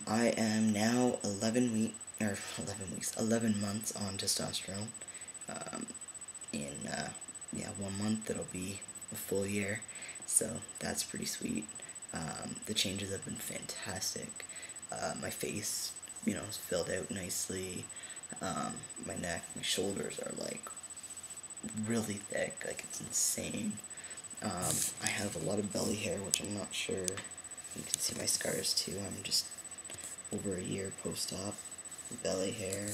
I am now 11 months on testosterone. Um, in 1 month it'll be a full year, so that's pretty sweet. The changes have been fantastic. My face, is filled out nicely. My neck, my shoulders are like really thick, like it's insane. I have a lot of belly hair, which I'm not sure. You can see my scars too. I'm just over a year post-op. Belly hair.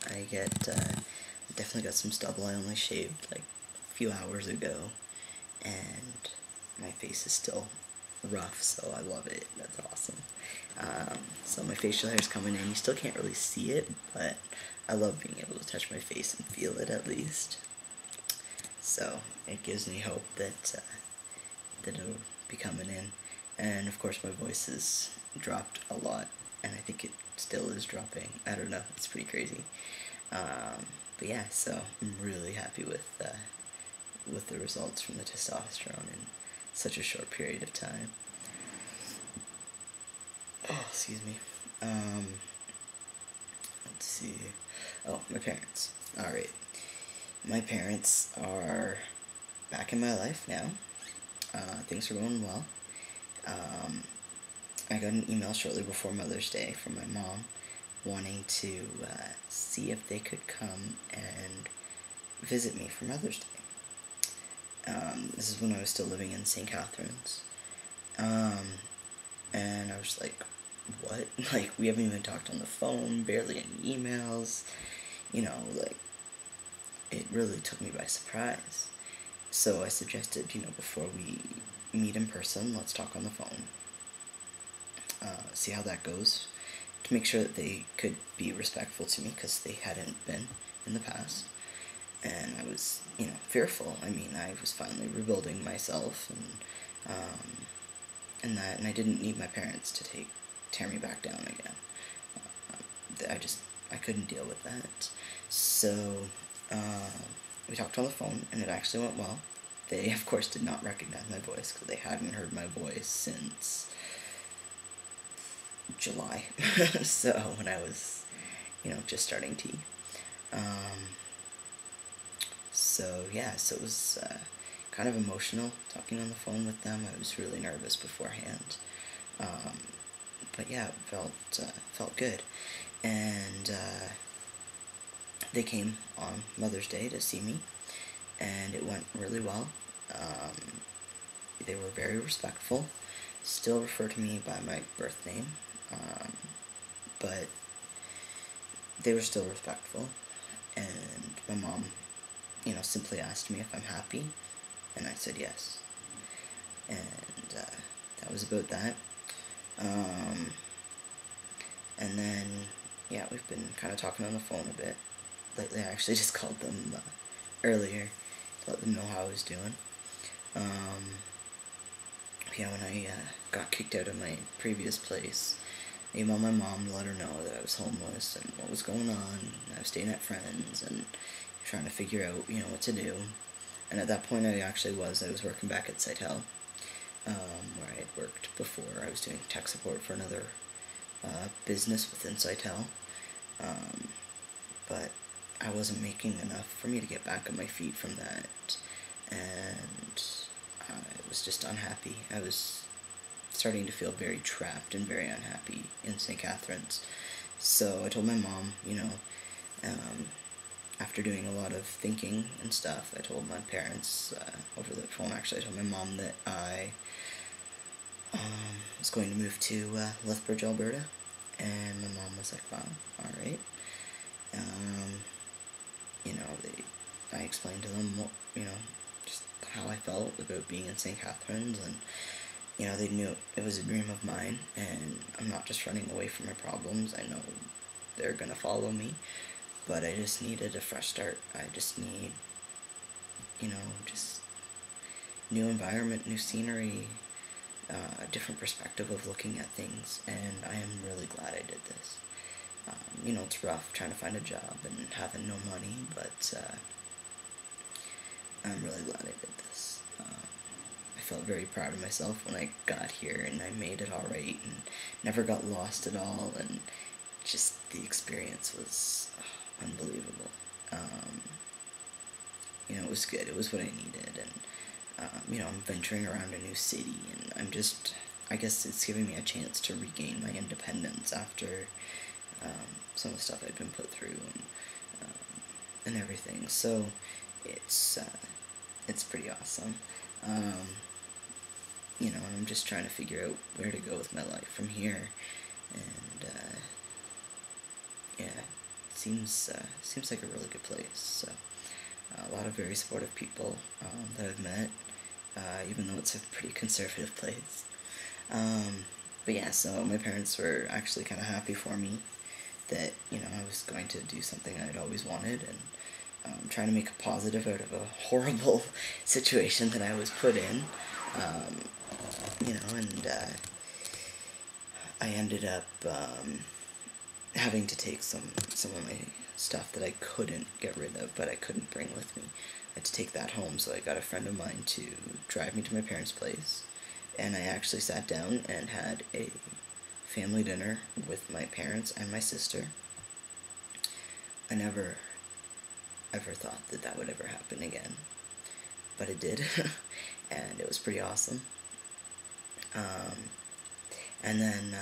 I definitely got some stubble. I only shaved like a few hours ago, and my face is still rough, so I love it. That's awesome. So my facial hair is coming in. You still can't really see it, but I love being able to touch my face and feel it at least. So it gives me hope that it'll be coming in. And of course my voice has dropped a lot, and I think it still is dropping. I don't know, it's pretty crazy. But yeah, so I'm really happy with the results from the testosterone in such a short period of time. Oh, excuse me. Let's see. Oh, my parents. Alright. My parents are back in my life now. Things are going well. I got an email shortly before Mother's Day from my mom wanting to see if they could come and visit me for Mother's Day. This is when I was still living in St. Catharines. And I was like, what? Like, we haven't even talked on the phone, barely any emails. Like, it really took me by surprise. So I suggested, before we meet in person, let's talk on the phone. See how that goes. To make sure that they could be respectful to me, because they hadn't been in the past. And I was, fearful. I mean, I was finally rebuilding myself, and I didn't need my parents to tear me back down again. I couldn't deal with that. So, we talked on the phone, and it actually went well. They, of course, did not recognize my voice, because they hadn't heard my voice since July. So, when I was, just starting tea. So it was kind of emotional talking on the phone with them. I was really nervous beforehand. But yeah, it felt good. And they came on Mother's Day to see me, and it went really well. They were very respectful, still refer to me by my birth name, but they were still respectful. And my mom, simply asked me if I'm happy, and I said yes. And that was about that. And then, yeah, we've been kind of talking on the phone a bit. Lately, I actually just called them earlier to let them know how I was doing. When I got kicked out of my previous place, I emailed my mom to let her know that I was homeless and what was going on. I was staying at friends and trying to figure out, what to do. And at that point, I was working back at Sitel, where I had worked before. I was doing tech support for another business within Sitel, but I wasn't making enough for me to get back on my feet from that, and I was just unhappy. I was starting to feel very trapped and very unhappy in St. Catharines. So I told my mom, after doing a lot of thinking and stuff, I told my parents over the phone. Actually, I told my mom that I was going to move to Lethbridge, Alberta, and my mom was like, wow, alright. I explained to them what, just how I felt about being in St. Catharines, and, they knew it was a dream of mine, and I'm not just running away from my problems. I know they're gonna follow me, but I just needed a fresh start. I just need, just new environment, new scenery, a different perspective of looking at things, and I am really glad I did this. It's rough trying to find a job and having no money, but I'm really glad I did this. I felt very proud of myself when I got here and I made it alright and never got lost at all, and just the experience was unbelievable. You know, it was good. It was what I needed, and you know, I'm venturing around a new city, and I guess it's giving me a chance to regain my independence after some of the stuff I'd been put through, and everything. So it's pretty awesome. You know, and I'm just trying to figure out where to go with my life from here, and yeah, it seems like a really good place. So a lot of very supportive people that I've met, even though it's a pretty conservative place. But yeah, so my parents were actually kind of happy for me that, you know, I was going to do something I'd always wanted, and trying to make a positive out of a horrible situation that I was put in. You know, and I ended up having to take some of my stuff that I couldn't get rid of, but I couldn't bring with me. I had to take that home, so I got a friend of mine to drive me to my parents' place, and I actually sat down and had a family dinner with my parents and my sister. I never ever thought that that would ever happen again, but it did, and it was pretty awesome. And then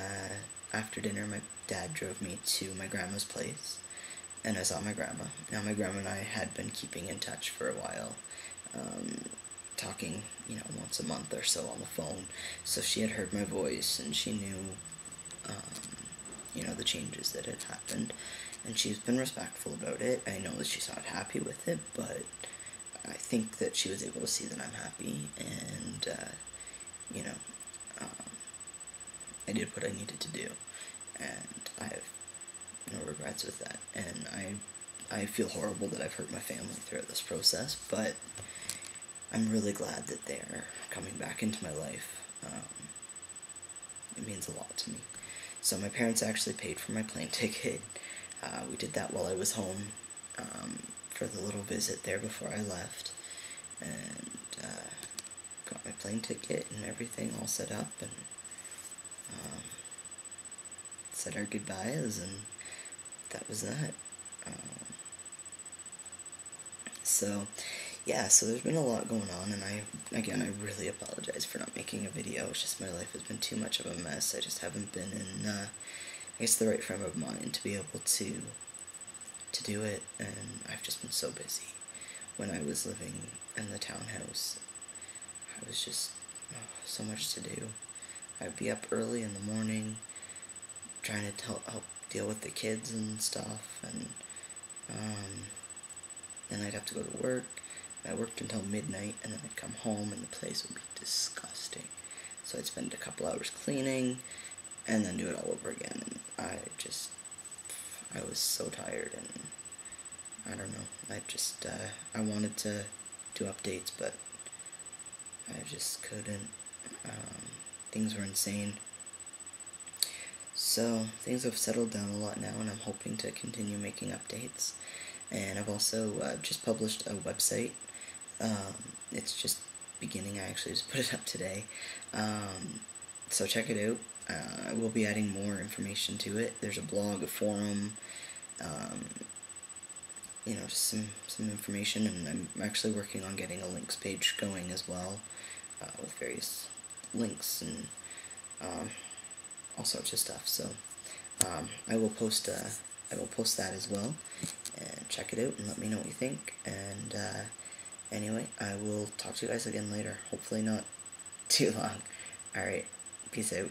after dinner, my dad drove me to my grandma's place, and I saw my grandma. Now, my grandma and I had been keeping in touch for a while, talking, you know, once a month or so on the phone, so she had heard my voice, and she knew, you know, the changes that had happened, and she's been respectful about it. I know that she's not happy with it, but I think that she was able to see that I'm happy, and, you know, I did what I needed to do, and I have no regrets with that, and I feel horrible that I've hurt my family throughout this process, but I'm really glad that they're coming back into my life. It means a lot to me. So my parents actually paid for my plane ticket. We did that while I was home, for the little visit there before I left, and got my plane ticket and everything all set up, and said our goodbyes, and that was that. So, yeah, so there's been a lot going on, and I really apologize for not making a video. It's just my life has been too much of a mess. I just haven't been in, I guess, the right frame of mind to be able to do it, and I've just been so busy. When I was living in the townhouse, I was just, so much to do. I'd be up early in the morning, trying to help deal with the kids and stuff, and then I'd have to go to work. I worked until midnight, and then I'd come home, and the place would be disgusting. So I'd spend a couple hours cleaning, and then do it all over again, and I was so tired, and I don't know, I wanted to do updates, but I just couldn't. Things were insane. So things have settled down a lot now, and I'm hoping to continue making updates. And I've also just published a website. It's just beginning. I actually just put it up today. So check it out. I will be adding more information to it. There's a blog, a forum, you know, just some information, and I'm actually working on getting a links page going as well, with various links and all sorts of stuff. So I will post that as well, and check it out and let me know what you think. And anyway, I will talk to you guys again later. Hopefully not too long. Alright, peace out.